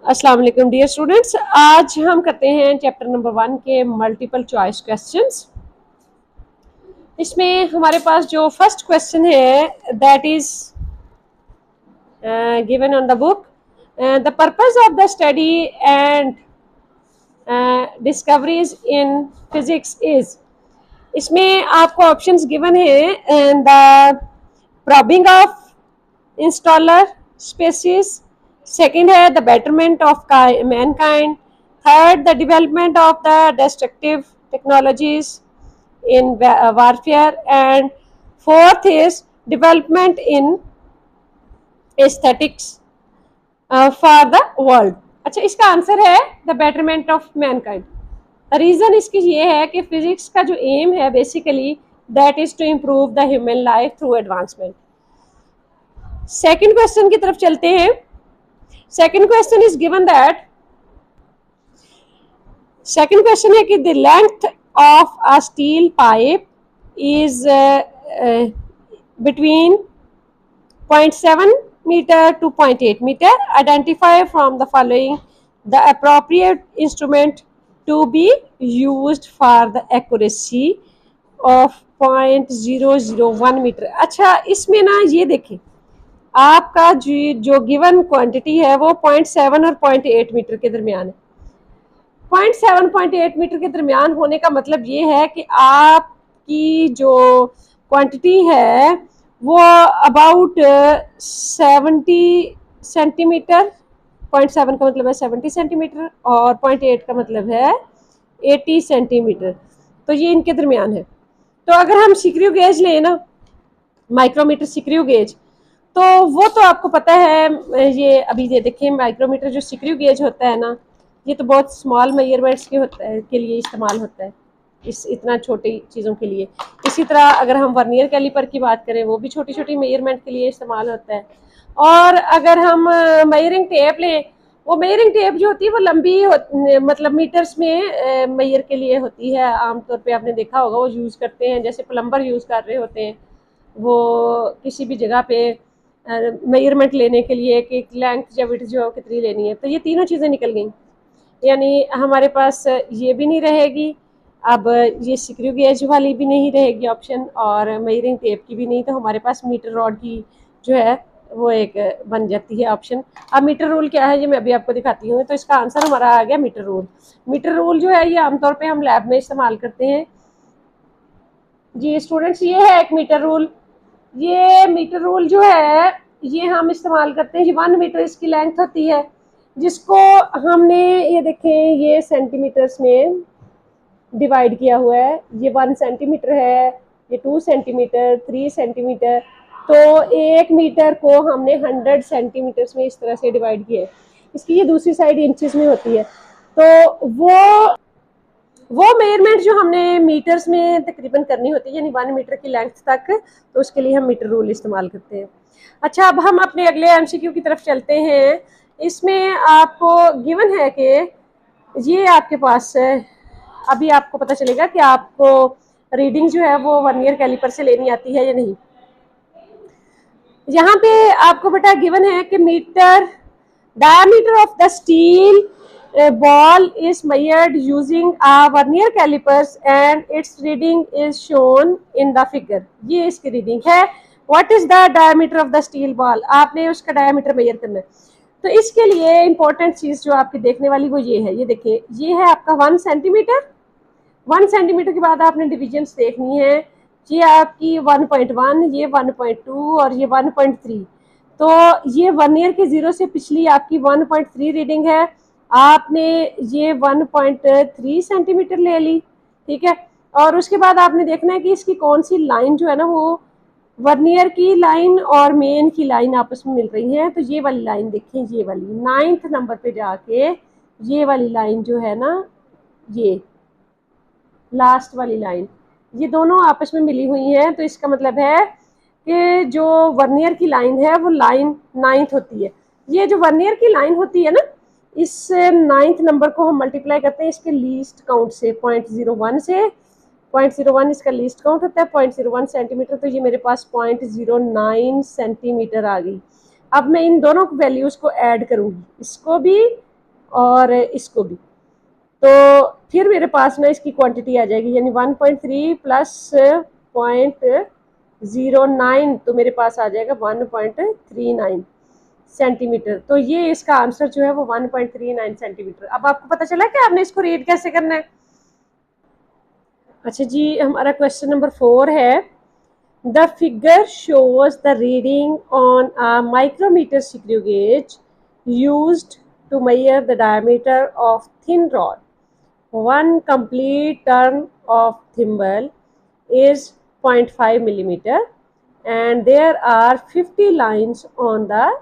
अस्सलाम वालेकुम dear students. आज हम करते हैं चैप्टर नंबर 1 के मल्टीपल चॉइस क्वेश्चंस। इसमें हमारे पास जो फर्स्ट क्वेश्चन है that is given on the book. The purpose of the study and discoveries in physics is. इसमें आपको ऑप्शंस गिवन है the probing of interstellar spaces, second है the betterment of mankind, third the development of the destructive technologies in warfare and fourth is development in aesthetics for the world. अच्छा, इसका answer है the betterment of mankind. Reason इसकी ये है कि physics का जो एम है basically that is to improve the human life through advancement. Second question की तरफ चलते हैं। Second question is given that, second question है कि the length of a steel pipe is between 0.7 metre to 0.8 metre. Identify from the following the appropriate instrument to be used for the accuracy of 0.001 metre. अच्छा, इसमें ना ये देखें, आपका जो given quantity है वो 0.7 और 0.8 मीटर के दरमियान है। 0.7 0.8 मीटर के दरमियान होने का मतलब ये है कि आपकी जो क्वांटिटी है वो अबाउट 70 सेंटीमीटर। 0.7 का मतलब है 70 सेंटीमीटर और 0.8 का मतलब है 80 सेंटीमीटर। तो ये इनके दरमियान है। तो अगर हम सिक्रियो गेज लें ना, माइक्रोमीटर सिक्रियो गेज, तो वो तो आपको पता है। ये अभी ये देखिए, माइक्रोमीटर जो सिक्रियो गेज होता है ना, ये तो बहुत स्मॉल मेजरमेंट्स के होता है के लिए इस्तेमाल होता है, इस इतना छोटी चीज़ों के लिए। इसी तरह अगर हम वर्नियर कैलिपर की बात करें, वो भी छोटी छोटी मेजरमेंट के लिए इस्तेमाल होता है। और अगर हम मेजरिंग टेप लें, वो मेजरिंग टेप जो होती है वो लंबी मतलब मीटर्स में मेजर के लिए होती है। आमतौर पे आपने देखा होगा वो यूज़ करते हैं, जैसे प्लम्बर यूज़ कर रहे होते हैं वो किसी भी जगह पे मेजरमेंट लेने के लिए कि लेंथ या विड्थ जो कितनी लेनी है। तो ये तीनों चीज़ें निकल गई, यानी हमारे पास ये भी नहीं रहेगी, अब ये सिक्रियो गेज वाली भी नहीं रहेगी ऑप्शन, और मेजरिंग टेप की भी नहीं। तो हमारे पास मीटर रॉड की जो है वो एक बन जाती है ऑप्शन। अब मीटर रूल क्या है ये मैं अभी आपको दिखाती हूँ। तो इसका आंसर हमारा आ गया मीटर रूल। मीटर रूल जो है ये आमतौर पे हम लैब में इस्तेमाल करते हैं जी स्टूडेंट्स। ये है एक मीटर रूल। ये मीटर रूल जो है ये हम इस्तेमाल करते हैं। 1 मीटर इसकी लेंथ होती है, जिसको हमने ये देखें ये सेंटीमीटर्स में डिवाइड किया हुआ है। ये 1 सेंटीमीटर है, ये 2 सेंटीमीटर, 3 सेंटीमीटर। तो 1 मीटर को हमने 100 सेंटीमीटर्स में इस तरह से डिवाइड किया है। इसकी ये दूसरी साइड इंचेस में होती है। तो वो मेजरमेंट जो हमने मीटर्स में तकरीबन करनी होती है, यानी 1 मीटर की लेंथ तक, तो उसके लिए हम मीटर रूल इस्तेमाल करते हैं। अच्छा, अब हम अपने अगले एमसीक्यू की तरफ चलते हैं। इसमें आपको गिवन है कि ये आपके पास अभी आपको पता चलेगा कि आपको रीडिंग जो है वो वर्नियर कैलिपर से लेनी आती है या नहीं। यहाँ पे आपको बेटा गिवन है कि metre diameter of the steel ball is measured using a vernier calipers and its reading is shown in the figure। ये इसकी रीडिंग है। What is the diameter of the steel ball? आपने उसका डायमीटर मेजर करना है। तो इसके लिए इंपॉर्टेंट चीज जो आपकी देखने वाली वो ये है। ये देखिए, ये है आपका 1 सेंटीमीटर। 1 सेंटीमीटर के बाद आपने डिविजन्स देखनी है। ये आपकी 1.1, ये 1.2 और ये 1.3। तो ये वर्नियर के 0 से पिछली आपकी 1.3 रीडिंग है। आपने ये 1.3 सेंटीमीटर ले ली, ठीक है। और उसके बाद आपने देखना है कि इसकी कौन सी लाइन जो है ना वो वर्नियर की लाइन और मेन की लाइन आपस में मिल रही है। तो ये वाली लाइन देखें, ये वाली 9th नंबर पे जाके ये वाली लाइन जो है ना, ये लास्ट वाली लाइन, ये दोनों आपस में मिली हुई हैं। तो इसका मतलब है कि जो वर्नियर की लाइन है वो लाइन 9th होती है। ये जो वर्नियर की लाइन होती है ना, इस 9th नंबर को हम मल्टीप्लाई करते हैं इसके लीस्ट काउंट से, 0.01 से। 0.01 इसका लीस्ट काउंट होता है, 0.01 सेंटीमीटर। तो ये मेरे पास 0.09 सेंटीमीटर आ गई। अब मैं इन दोनों वैल्यूज को ऐड करूंगी, इसको भी और इसको भी। तो फिर मेरे पास ना इसकी क्वांटिटी आ जाएगी, यानी 1.3 प्लस 0.09, तो मेरे पास आ जाएगा 1.39 सेंटीमीटर। तो ये इसका आंसर जो है वो 1.39 सेंटीमीटर। अब आपको पता चला कि आपने इसको रीड कैसे करना है। अच्छा जी, हमारा क्वेश्चन नंबर 4 है, the figure shows the reading on a micrometer screw gauge used to measure the diameter of thin rod. One complete turn of thimble is 0.5 millimeter and there are 50 lines on the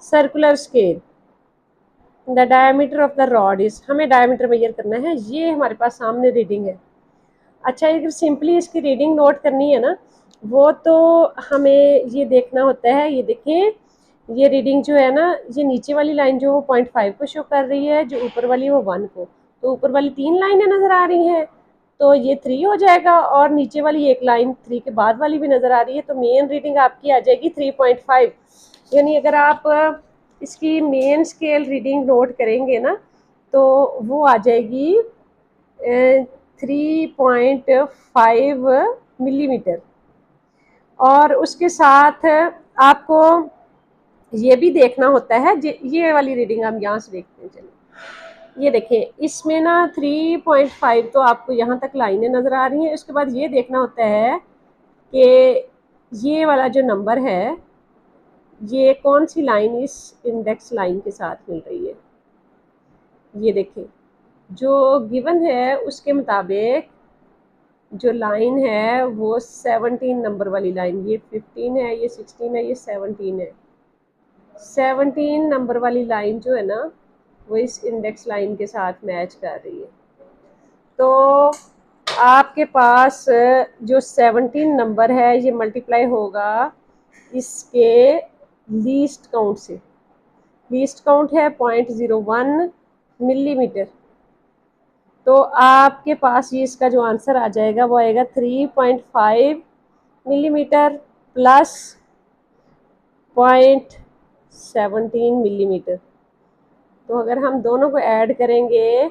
circular scale. The diameter of the rod is, हमें diameter major करना है, ये हमारे पास सामने reading है। अच्छा, अगर simply इसकी रीडिंग नोट करनी है ना, वो तो हमें ये देखना होता है, ये देखें, ये रीडिंग जो है ना, ये नीचे वाली लाइन जो 0.5 को शो कर रही है, जो ऊपर वाली वो 1 को। तो ऊपर वाली 3 लाइनें नज़र आ रही हैं, तो ये 3 हो जाएगा, और नीचे वाली एक लाइन 3 के बाद वाली भी नज़र आ रही है, तो मेन रीडिंग आपकी आ जाएगी 3.5। यानी अगर आप इसकी मेन स्केल रीडिंग नोट करेंगे ना, तो वो आ जाएगी 3.5 मिलीमीटर। और उसके साथ आपको ये भी देखना होता है, ये वाली रीडिंग हम यहाँ से देखते हैं। चलिए ये देखें, इसमें ना 3.5 तो आपको यहाँ तक लाइनें नज़र आ रही हैं। उसके बाद ये देखना होता है कि ये वाला जो नंबर है, ये कौन सी लाइन इस इंडेक्स लाइन के साथ मिल रही है। ये देखें, जो गिवन है उसके मुताबिक जो लाइन है वो 17 नंबर वाली लाइन, ये 15 है, ये 16 है, ये 17 है। 17 नंबर वाली लाइन जो है ना, वो इस इंडेक्स लाइन के साथ मैच कर रही है। तो आपके पास जो 17 नंबर है, ये मल्टीप्लाई होगा इसके लीस्ट काउंट से। लीस्ट काउंट है 0.01 मिलीमीटर। तो आपके पास ये इसका जो आंसर आ जाएगा वो आएगा 3.5 मिलीमीटर प्लस 0.17 मिलीमीटर। तो अगर हम दोनों को ऐड करेंगे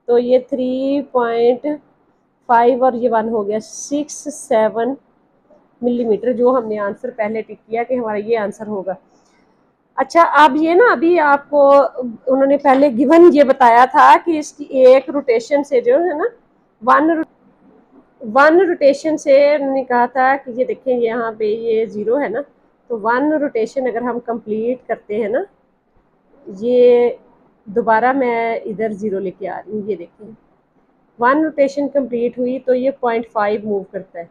तो ये 3.5 और ये 1 हो गया 67 मिलीमीटर, जो हमने आंसर पहले टिक किया कि हमारा ये आंसर होगा। अच्छा, अब ये ना, अभी आपको उन्होंने पहले गिवन ये बताया था कि इसकी एक रोटेशन से जो है ना, वन रोटेशन से उन्होंने कहा था कि ये देखें, यहाँ पे ये 0 है ना, तो 1 रोटेशन अगर हम कंप्लीट करते हैं ना, ये दोबारा मैं इधर 0 लेके आ रही हूँ, ये देखें 1 रोटेशन कंप्लीट हुई तो ये 0.5 मूव करता है।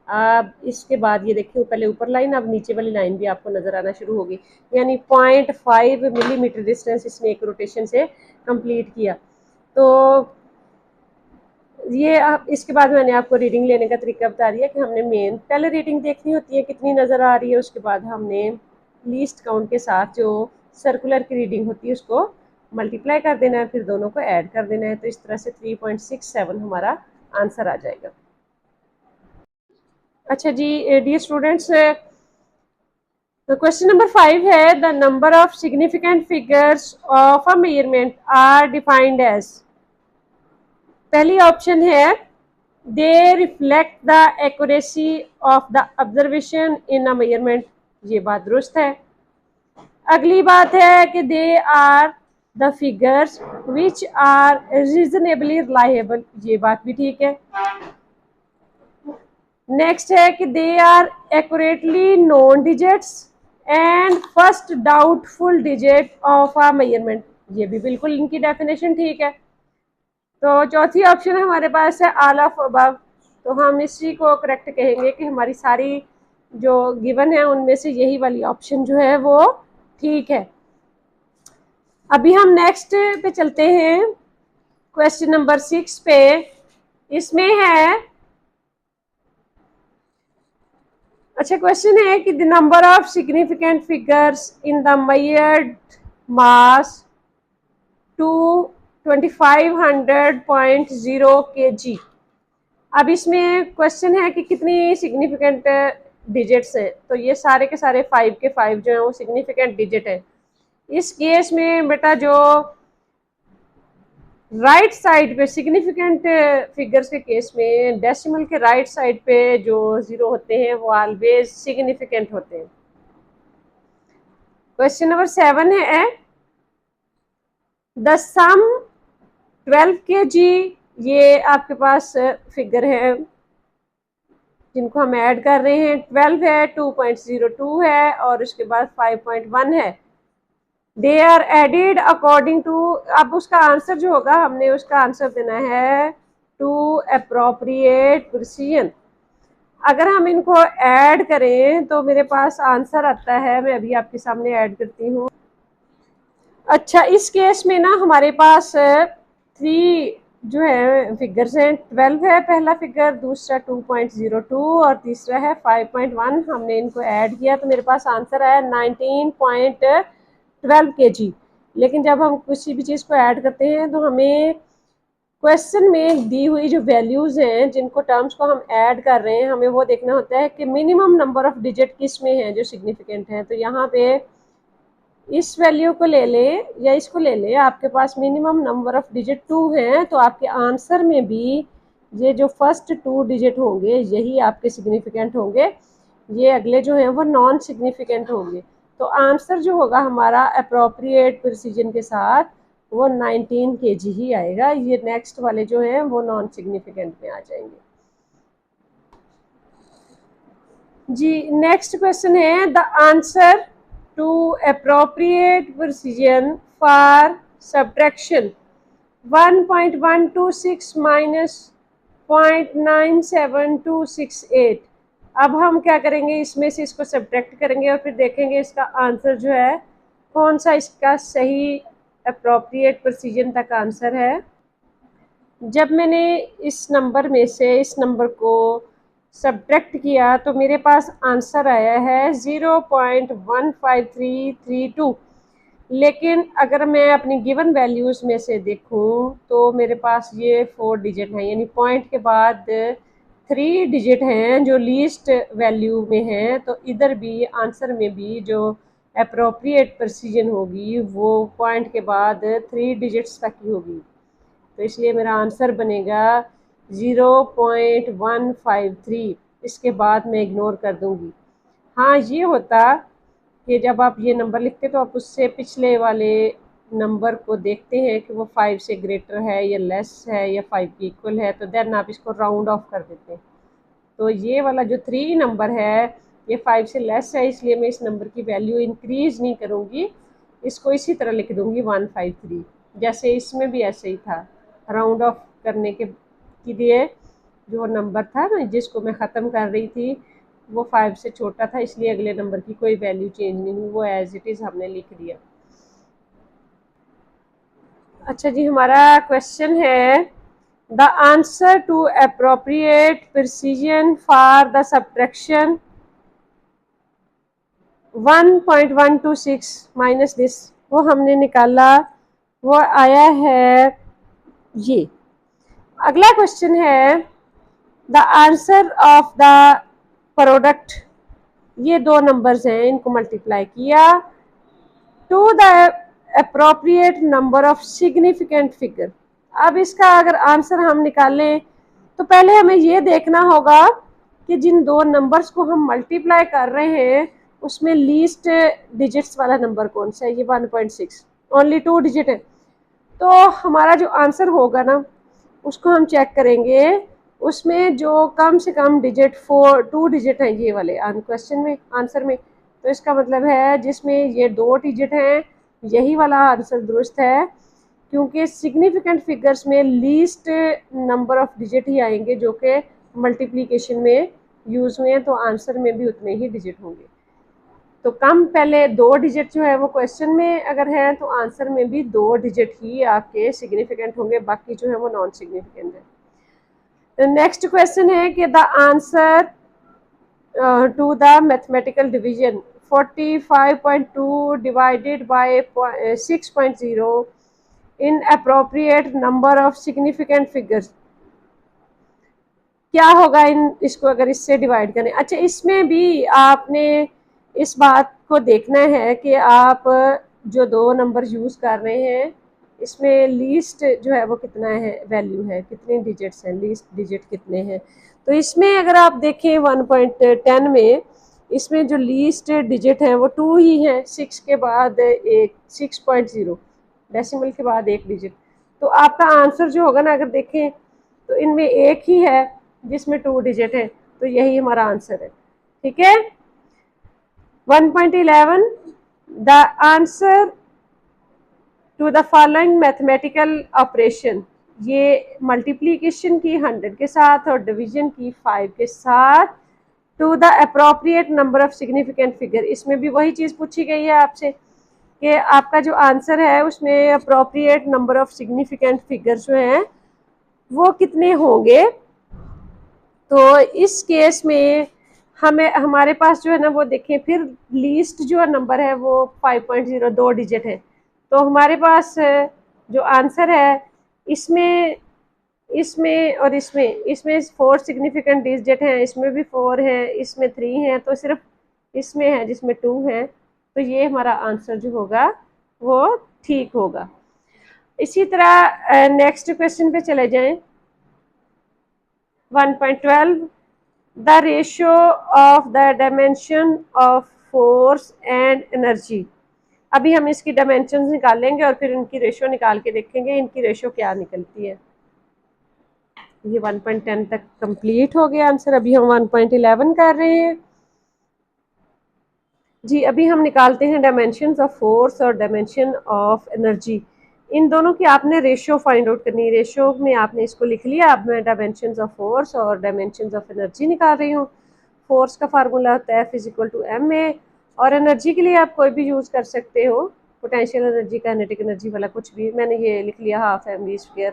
अब इसके बाद ये देखिए, पहले ऊपर लाइन, अब नीचे वाली लाइन भी आपको नज़र आना शुरू होगी, यानी 0.5 मिलीमीटर डिस्टेंस इसने एक रोटेशन से कंप्लीट किया। तो ये इसके बाद मैंने आपको रीडिंग लेने का तरीका बता दिया कि हमने मेन पहले रीडिंग देखनी होती है कितनी नज़र आ रही है, उसके बाद हमने लीस्ट काउंट के साथ जो सर्कुलर की रीडिंग होती है उसको मल्टीप्लाई कर देना है, फिर दोनों को ऐड कर देना है। तो इस तरह से 3.67 हमारा आंसर आ जाएगा। अच्छा जी डियर स्टूडेंट्स, क्वेश्चन नंबर 5 है, the number of significant figures of a measurement are defined as. पहली ऑप्शन है, they reflect the accuracy of the observation in a measurement, ये बात दुरुस्त है। अगली बात है कि they are the figures which are reasonably reliable, ये बात भी ठीक है। नेक्स्ट है कि they are accurately known digits and first doubtful digit of a measurement, ये भी बिल्कुल इनकी डेफिनेशन ठीक है। तो चौथी ऑप्शन हमारे पास है ऑल ऑफ अबव, तो हम इसी को करेक्ट कहेंगे कि हमारी सारी जो गिवन है उनमें से यही वाली ऑप्शन जो है वो ठीक है। अभी हम नेक्स्ट पे चलते हैं, क्वेश्चन नंबर 6 पे। इसमें है, अच्छा क्वेश्चन है कि the number of significant figures in the measured mass to 2500.0 kg। अब इसमें क्वेश्चन है कि कितनी सिग्निफिकेंट डिजिट्स हैं, तो ये सारे के सारे 5 के 5 जो हैं वो सिग्निफिकेंट डिजिट है। इस केस में बेटा जो राइट साइड पे सिग्निफिकेंट फिगर्स के केस में डेसिमल के राइट साइड पे जो जीरो होते हैं वो ऑलवेज सिग्निफिकेंट होते हैं। क्वेश्चन नंबर 7 है द सम 12 kg, ये आपके पास फिगर है जिनको हम ऐड कर रहे हैं। 12 है, 2.02 है और उसके बाद 5.1 है। They are added according to, अब उसका आंसर जो होगा हमने उसका आंसर देना है टू अप्रोप्रिएट प्रिसीजन। अगर हम इनको ऐड करें तो मेरे पास आंसर आता है, मैं अभी आपके सामने ऐड करती हूँ। अच्छा, इस केस में ना हमारे पास 3 जो है फिगर्स हैं। 12 है पहला फिगर, दूसरा 2.02 और तीसरा है 5.1। हमने इनको ऐड किया तो मेरे पास आंसर आया 19.12 kg। लेकिन जब हम किसी भी चीज़ को ऐड करते हैं तो हमें क्वेश्चन में दी हुई जो वैल्यूज़ हैं, जिनको टर्म्स को हम ऐड कर रहे हैं, हमें वो देखना होता है कि मिनिमम नंबर ऑफ डिजिट किस में है जो सिग्निफिकेंट है। तो यहाँ पे इस वैल्यू को ले लें या इसको ले लें, आपके पास मिनिमम नंबर ऑफ डिजिट 2 हैं, तो आपके आंसर में भी ये जो फर्स्ट 2 डिजिट होंगे यही आपके सिग्निफिकेंट होंगे, ये अगले जो हैं वो नॉन सिग्निफिकेंट होंगे। तो आंसर जो होगा हमारा अप्रोप्रिएट प्रिसीजन के साथ वो 19 kg ही आएगा। ये नेक्स्ट वाले जो हैं वो नॉन सिग्निफिकेंट में आ जाएंगे। जी, नेक्स्ट क्वेश्चन है the answer to appropriate precision for subtraction 1.126 minus 0.97268। अब हम क्या करेंगे, इसमें से इसको सब्ट्रैक्ट करेंगे और फिर देखेंगे इसका आंसर जो है कौन सा इसका सही अप्रोप्रिएट प्रिसीजन तक आंसर है। जब मैंने इस नंबर में से इस नंबर को सब्ट्रैक्ट किया तो मेरे पास आंसर आया है 0.15332। लेकिन अगर मैं अपनी गिवन वैल्यूज़ में से देखूं तो मेरे पास ये 4 डिजिट हैं, यानी पॉइंट के बाद 3 डिजिट हैं जो लीस्ट वैल्यू में हैं। तो इधर भी आंसर में भी जो अप्रोप्रिएट प्रिसीजन होगी वो पॉइंट के बाद 3 डिजिट्स तक ही होगी। तो इसलिए मेरा आंसर बनेगा 0.153। इसके बाद मैं इग्नोर कर दूंगी। हाँ, ये होता कि जब आप ये नंबर लिखते तो आप उससे पिछले वाले नंबर को देखते हैं कि वो 5 से ग्रेटर है या लेस है या 5 के इक्वल है, तो देन आप इसको राउंड ऑफ कर देते हैं। तो ये वाला जो 3 नंबर है ये 5 से लेस है, इसलिए मैं इस नंबर की वैल्यू इंक्रीज नहीं करूँगी, इसको इसी तरह लिख दूँगी 153। जैसे इसमें भी ऐसे ही था, राउंड ऑफ करने के लिए जो नंबर था ना जिसको मैं ख़त्म कर रही थी वो 5 से छोटा था, इसलिए अगले नंबर की कोई वैल्यू चेंज नहीं हुई, वो एज इट इज़ हमने लिख दिया। अच्छा जी, हमारा क्वेश्चन है the answer to appropriate precision for the subtraction 1.126 minus this, वो हमने निकाला, वो आया है ये। अगला क्वेश्चन है the answer of the product, ये 2 नंबर्स हैं, इनको मल्टीप्लाई किया to the appropriate number of significant figure. अब इसका अगर आंसर हम निकालें तो पहले हमें ये देखना होगा कि जिन 2 नंबर्स को हम मल्टीप्लाई कर रहे हैं उसमें लीस्ट डिजिट्स वाला नंबर कौन सा है। ये 1.6 ओनली 2 डिजिट है, तो हमारा जो आंसर होगा ना उसको हम चेक करेंगे, उसमें जो कम से कम डिजिट 2 डिजिट हैं ये वाले क्वेश्चन में आंसर में। तो इसका मतलब है जिसमें ये 2 डिजिट हैं यही वाला आंसर दुरुस्त है, क्योंकि सिग्निफिकेंट फिगर्स में लीस्ट नंबर ऑफ डिजिट ही आएंगे जो कि मल्टीप्लिकेशन में यूज़ हुए हैं, तो आंसर में भी उतने ही डिजिट होंगे। तो कम पहले 2 डिजिट जो है वो क्वेश्चन में अगर है तो आंसर में भी 2 डिजिट ही आपके सिग्निफिकेंट होंगे, बाकी जो है वो नॉन सिग्निफिकेंट है। नेक्स्ट क्वेश्चन है कि the answer to the mathematical division 45.2 divided by 6.0 in appropriate number of significant figures, क्या होगा इन इसको अगर इससे डिवाइड करें। अच्छा, इसमें भी आपने इस बात को देखना है कि आप जो 2 नंबर यूज़ कर रहे हैं इसमें लीस्ट जो है वो कितना है, वैल्यू है, कितने डिजिट्स हैं, लीस्ट डिजिट कितने हैं। तो इसमें अगर आप देखें 1.10 में इसमें जो लीस्ट डिजिट है वो 2 ही है, 6 के बाद एक 6.0 डेसिमल के बाद एक डिजिट। तो आपका आंसर जो होगा ना, अगर देखें तो इनमें एक ही है जिसमें 2 डिजिट है, तो यही हमारा आंसर है। ठीक है। 1.11 the answer to the following mathematical operation, ये मल्टीप्लीकेशन की 100 के साथ और डिवीजन की 5 के साथ, to the appropriate number of significant figure. इसमें भी वही चीज़ पूछी गई है आपसे कि आपका जो आंसर है उसमें appropriate number of significant figure जो है वो कितने होंगे। तो इस केस में हमें हमारे पास जो है ना वो देखें, फिर लीस्ट जो नंबर है वो 5.0 2 डिजिट है। तो हमारे पास जो आंसर है इसमें इसमें और इसमें 4 सिग्निफिकेंट डिजिट हैं, इसमें भी 4 हैं, इसमें 3 हैं, तो सिर्फ इसमें है जिसमें 2 है। तो ये हमारा आंसर जो होगा वो ठीक होगा। इसी तरह नेक्स्ट क्वेश्चन पे चले जाएं। 1.12 the ratio of the dimension of force and energy. अभी हम इसकी डायमेंशन निकालेंगे और फिर इनकी रेशियो निकाल के देखेंगे इनकी रेशियो क्या निकलती है। ये 1.10 तक कंप्लीट हो गया आंसर। अभी हम 1.11 कर रहे हैं जी। अभी हम निकालते हैं डायमेंशंस ऑफ फोर्स और डायमेंशन ऑफ एनर्जी। इन दोनों की आपने रेशियो फाइंड आउट करनी है। रेशियो में आपने इसको लिख लिया। अब मैं डायमेंशंस ऑफ फोर्स और डायमेंशंस ऑफ एनर्जी निकाल रही हूँ। फोर्स का फार्मूला होता है F=ma, और एनर्जी के लिए आप कोई भी यूज़ कर सकते हो, पोटेंशियल एनर्जी, काइनेटिक एनर्जी वाला कुछ भी। मैंने ये लिख लिया 12mv²।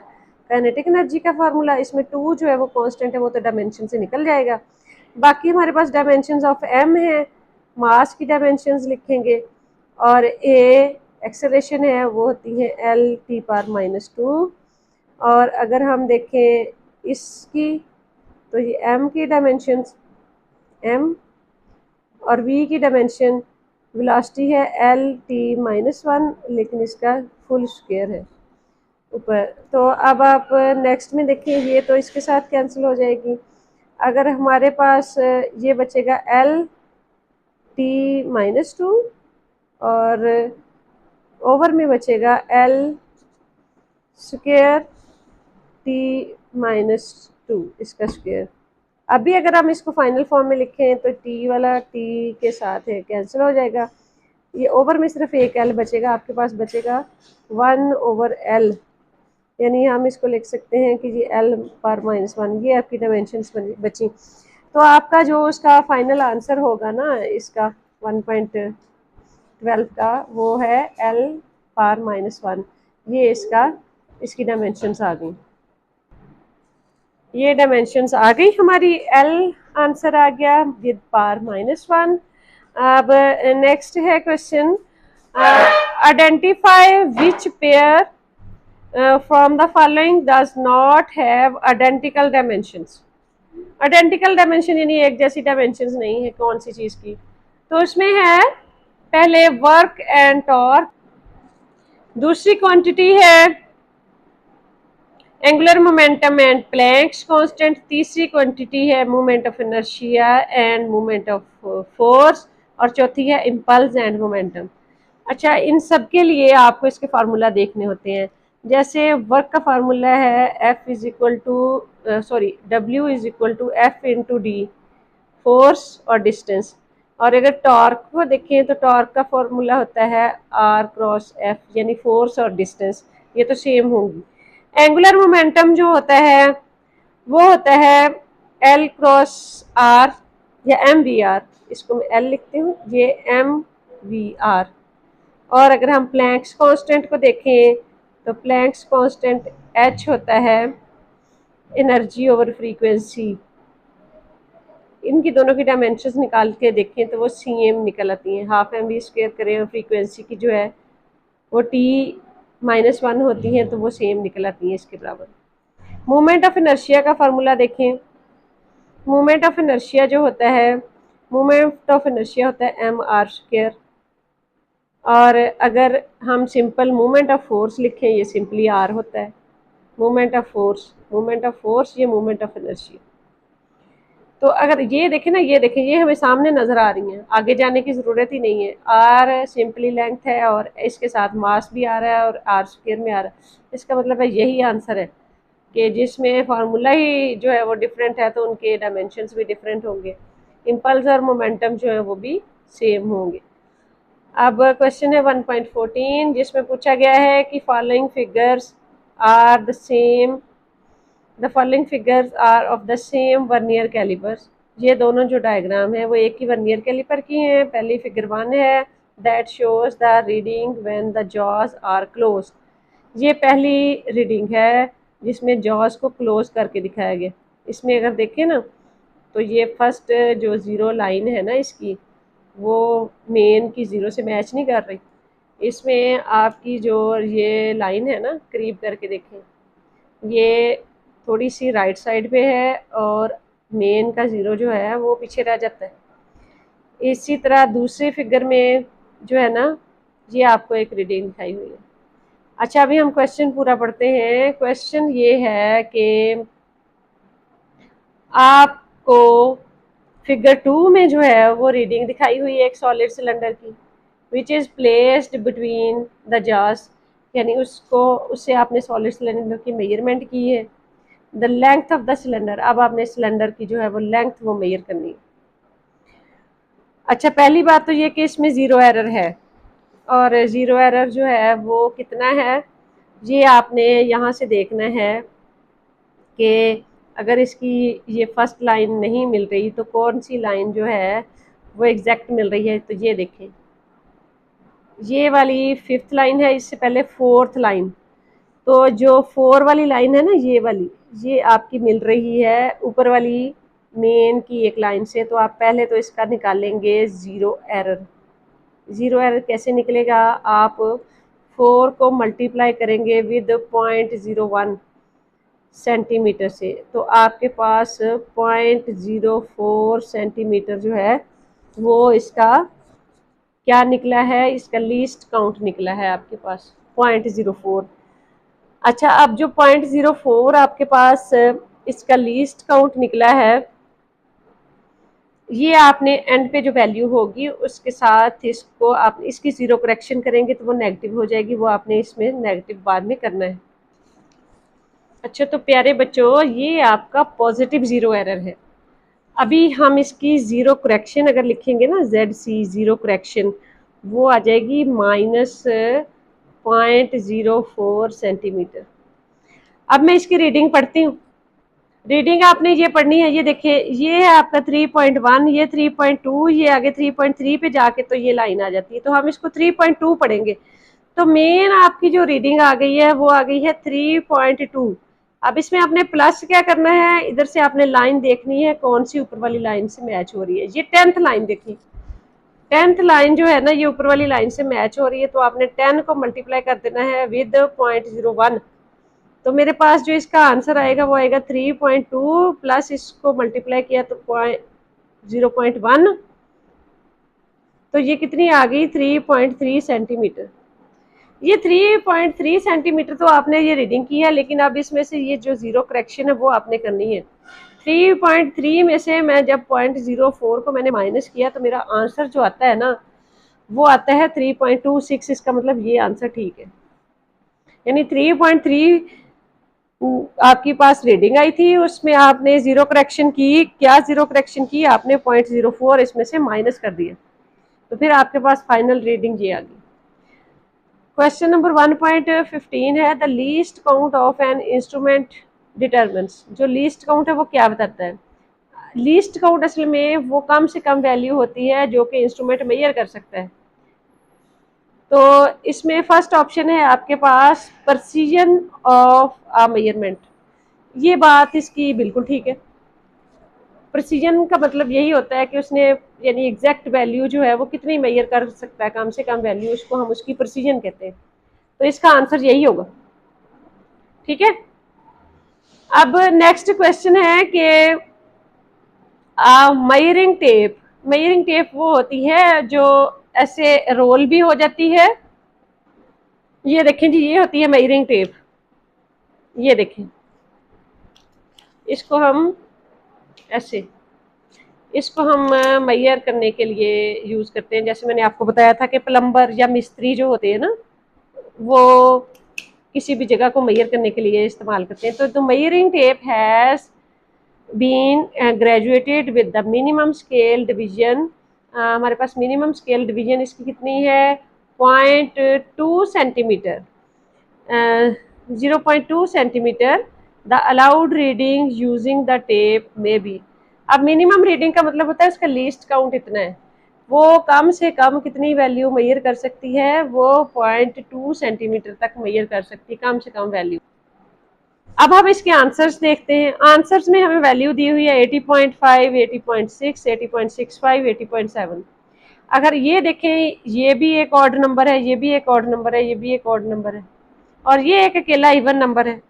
काइनेटिक एनर्जी का फार्मूला, इसमें 2 जो है वो कांस्टेंट है, वो तो डायमेंशन से निकल जाएगा। बाकी हमारे पास डायमेंशंस ऑफ m है, मास की डायमेंशंस लिखेंगे, और a एक्सेलरेशन है वो होती है L(T⁻²). और अगर हम देखें इसकी तो ये m की डायमेंशंस m, और v की डायमेंशन वेलोसिटी है L(T⁻1), लेकिन इसका फुल स्क्वायर है ऊपर। तो अब आप नेक्स्ट में देखिए, ये तो इसके साथ कैंसिल हो जाएगी। अगर हमारे पास ये बचेगा L(T⁻2), और ओवर में बचेगा L²T⁻2 इसका स्क्वायर। अभी अगर हम इसको फाइनल फॉर्म में लिखें तो t वाला t के साथ है कैंसिल हो जाएगा। ये ओवर में सिर्फ एक l बचेगा, आपके पास बचेगा 1/l, यानी हम इसको लिख सकते हैं कि जी L⁻⁻1। ये आपकी डायमेंशंस बची। तो आपका जो उसका फाइनल आंसर होगा ना इसका 1.12 का, वो है L⁻⁻1। ये इसकी डायमेंशंस आ गई। ये डायमेंशंस आ गई हमारी। L आंसर आ गया विद (⁻1). अब नेक्स्ट है question, identify which pair from the following does not have identical dimensions. Identical dimension यानी एक जैसी डायमेंशंस नहीं है कौन सी चीज़ की। तो उसमें है पहले वर्क एंड टॉर्क, दूसरी क्वांटिटी है angular momentum and Planck's constant, तीसरी क्वांटिटी है moment of inertia end moment of force, और चौथी है इम्पल्स एंड मोमेंटम। अच्छा, इन सब के लिए आपको इसके फार्मूला देखने होते हैं। जैसे वर्क का फार्मूला है W=F(d), फोर्स और डिस्टेंस। और अगर टॉर्क को देखें तो टॉर्क का फार्मूला होता है R×F, यानी फोर्स और डिस्टेंस, ये तो सेम होंगी। एंगुलर मोमेंटम जो होता है वो होता है L×R या mvr, इसको मैं L लिखती हूँ, ये mvr। और अगर हम प्लैंक्स कांस्टेंट को देखें तो प्लैंक्स कांस्टेंट H होता है एनर्जी ओवर फ्रीक्वेंसी। इनकी दोनों की डायमेंशंस निकाल के देखें तो वो cm निकल आती हैं। 12mv² करें और फ्रीक्वेंसी की जो है वो T-1 होती हैं, तो वो सेम निकल आती हैं इसके बराबर। मोमेंट ऑफ इनर्शिया का फार्मूला देखें। मोमेंट ऑफ इनर्शिया जो होता है, मोमेंट ऑफ इनर्शिया होता है mr², और अगर हम सिंपल मोमेंट ऑफ फोर्स लिखें, ये सिंपली आर होता है। Moment of force, moment of force, ये मोमेंट ऑफ इनर्शिया। तो अगर ये देखें ना, ये देखें, ये हमें सामने नजर आ रही हैं, आगे जाने की जरूरत ही नहीं है। आर सिंपली लेंथ है और इसके साथ मास भी आ रहा है और आर स्क्वायर में आ रहा है। इसका मतलब है यही आंसर है कि जिसमें फार्मूला ही जो है वो डिफरेंट है तो उनके डायमेंशंस भी डिफरेंट होंगे, इम्पल्स और मोमेंटम जो है वो भी सेम होंगे। अब क्वेश्चन है 1.14 जिसमें पूछा गया है कि following figures are the same, the following figures are of the same vernier callipers. ये दोनों जो डायग्राम है वो एक ही वर्नियर कैलिपर की हैं। पहली फिगर 1 है, that shows the reading when the jaws are close. ये पहली रीडिंग है जिसमें जॉज को क्लोज करके दिखाया गया। इसमें अगर देखें ना तो ये फर्स्ट जो ज़ीरो लाइन है ना इसकी, वो मेन की ज़ीरो से मैच नहीं कर रही। इसमें आपकी जो ये लाइन है ना, करीब करके देखें, ये थोड़ी सी राइट साइड पे है और मेन का ज़ीरो जो है वो पीछे रह जाता है। इसी तरह दूसरी फिगर में जो है ना, ये आपको एक रीडिंग दिखाई हुई है। अच्छा, अभी हम क्वेश्चन पूरा पढ़ते हैं। क्वेश्चन ये है कि आपको फिगर 2 में जो है वो रीडिंग दिखाई हुई है एक सॉलिड सिलेंडर की, which is placed between the jars, यानी उससे आपने सॉलिड सिलेंडर की मेजरमेंट की है। The length of the cylinder, अब आपने सिलेंडर की जो है वो लेंथ वो मेजर करनी है। अच्छा, पहली बात तो ये कि इसमें ज़ीरो एरर है, और ज़ीरो एरर जो है वो कितना है ये आपने यहाँ से देखना है कि अगर इसकी ये फर्स्ट लाइन नहीं मिल रही तो कौन सी लाइन जो है वो एग्जैक्ट मिल रही है। तो ये देखें, ये वाली फिफ्थ लाइन है, इससे पहले फोर्थ लाइन। तो जो 4 वाली लाइन है ना, ये वाली, ये आपकी मिल रही है ऊपर वाली मेन की एक लाइन से। तो आप पहले तो इसका निकालेंगे ज़ीरो एरर। ज़ीरो एरर कैसे निकलेगा, आप 4 को मल्टीप्लाई करेंगे विद 0.01 सेंटीमीटर से, तो आपके पास 0.04 सेंटीमीटर जो है वो इसका क्या निकला है, इसका लीस्ट काउंट निकला है आपके पास 0.04। अच्छा, अब जो 0.04 आपके पास इसका लीस्ट काउंट निकला है, ये आपने एंड पे जो वैल्यू होगी उसके साथ इसको आप इसकी ज़ीरो करेक्शन करेंगे तो वो नेगेटिव हो जाएगी, वो आपने इसमें नेगेटिव बाद में करना है। अच्छा, तो प्यारे बच्चों, ये आपका पॉजिटिव ज़ीरो एरर है। अभी हम इसकी ज़ीरो करेक्शन अगर लिखेंगे ना, ZC ज़ीरो करेक्शन, वो आ जाएगी -0.04 सेंटीमीटर। अब मैं इसकी रीडिंग पढ़ती हूँ। रीडिंग आपने ये पढ़नी है, ये देखिए, ये है आपका 3.1, ये 3.2, ये आगे 3.3 पे जाके तो ये लाइन आ जाती है, तो हम इसको 3.2 पढ़ेंगे। तो मेन आपकी जो रीडिंग आ गई है वो आ गई है 3.2। अब इसमें आपने प्लस क्या करना है, इधर से आपने लाइन देखनी है कौन सी ऊपर वाली लाइन से मैच हो रही है। ये 10th लाइन देखिए, 10th लाइन जो है ना ये ऊपर वाली लाइन से मैच हो रही है, तो आपने 10 को मल्टीप्लाई कर देना है विद 0.01। तो मेरे पास जो इसका आंसर आएगा वो आएगा 3.2 प्लस इसको मल्टीप्लाई किया तो 0.1, तो ये कितनी आ गई 3.3 सेंटीमीटर। ये 3.3 सेंटीमीटर तो आपने ये रीडिंग की है, लेकिन अब इसमें से ये जो ज़ीरो करेक्शन है वो आपने करनी है। 3.3 में से मैं जब 0.04 को मैंने माइनस किया तो मेरा आंसर जो आता है ना वो आता है 3.26। इसका मतलब ये आंसर ठीक है, यानी 3.3 आपके पास रीडिंग आई थी, उसमें आपने ज़ीरो करेक्शन की। क्या ज़ीरो करेक्शन की आपने, 0.04 इसमें से माइनस कर दिया, तो फिर आपके पास फाइनल रीडिंग ये आ गई। क्वेश्चन नंबर 1.15 है, the least count of an instrument determines. जो लीस्ट काउंट है वो क्या बताता है। लीस्ट काउंट असल में वो कम से कम वैल्यू होती है जो कि इंस्ट्रूमेंट मेजर कर सकता है। तो इसमें फर्स्ट ऑप्शन है आपके पास प्रिसीजन ऑफ अ मेजरमेंट। ये बात इसकी बिल्कुल ठीक है। प्रिसीजन का मतलब यही होता है कि उसने यानी एग्जैक्ट वैल्यू जो है वो कितनी मेजर कर सकता है, कम से कम वैल्यू, उसको हम उसकी प्रिसीजन कहते हैं। तो इसका आंसर यही होगा, ठीक है। अब नेक्स्ट क्वेश्चन है कि मेजरिंग टेप। मेजरिंग टेप वो होती है जो ऐसे रोल भी हो जाती है। ये देखें जी, ये होती है मेजरिंग टेप। ये देखें, इसको हम ऐसे, इसको हम मैयर करने के लिए यूज करते हैं। जैसे मैंने आपको बताया था कि प्लम्बर या मिस्त्री जो होते हैं ना, वो किसी भी जगह को मैयर करने के लिए इस्तेमाल करते हैं। तो measuring tape has been graduated with the minimum scale division. हमारे पास मिनिमम स्केल डिवीजन इसकी कितनी है, 0.2 centimetre, 0.2 centimetre. The allowed reading using the tape may be. अब मिनिमम रीडिंग का मतलब होता है उसका लीस्ट काउंट इतना है, वो कम से कम कितनी वैल्यू मैयर कर सकती है, वो 0.2 सेंटीमीटर तक मैयर कर सकती है, कम से कम वैल्यू। अब हम इसके आंसर्स देखते हैं। आंसर्स में हमें वैल्यू दी हुई है 80.5, 80.6, 80.65, 80.7। अगर ये देखें, ये भी एक ऑड नंबर है, ये भी एक ऑड नंबर है, ये भी एक ऑड नंबर है, और ये एक अकेला इवन नंबर है।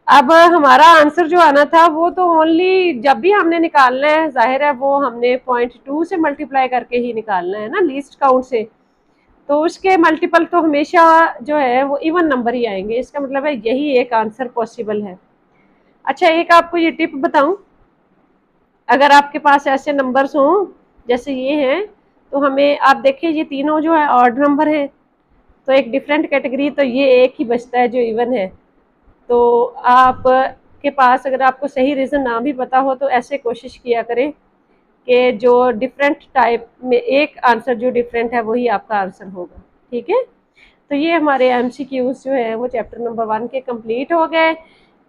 अब हमारा आंसर जो आना था वो तो ओनली जब भी हमने निकालना है, जाहिर है वो हमने 0.2 से मल्टीप्लाई करके ही निकालना है ना, लीस्ट काउंट से। तो उसके मल्टीपल तो हमेशा जो है वो इवन नंबर ही आएंगे। इसका मतलब है यही एक आंसर पॉसिबल है। अच्छा, एक आपको ये टिप बताऊं, अगर आपके पास ऐसे नंबर्स हों जैसे ये हैं, तो हमें आप देखिए ये तीनों जो है ऑड नंबर है, तो एक डिफरेंट कैटेगरी, तो ये एक ही बचता है जो इवन है। तो आप के पास अगर आपको सही रीज़न ना भी पता हो तो ऐसे कोशिश किया करें कि जो डिफरेंट टाइप में एक आंसर जो डिफरेंट है वही आपका आंसर होगा। ठीक है, तो ये हमारे एमसीक्यूज जो है वो चैप्टर नंबर 1 के कंप्लीट हो गए।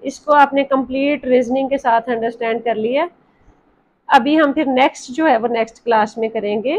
इसको आपने कंप्लीट रीजनिंग के साथ अंडरस्टैंड कर लिया। अभी हम फिर नेक्स्ट जो है वो नेक्स्ट क्लास में करेंगे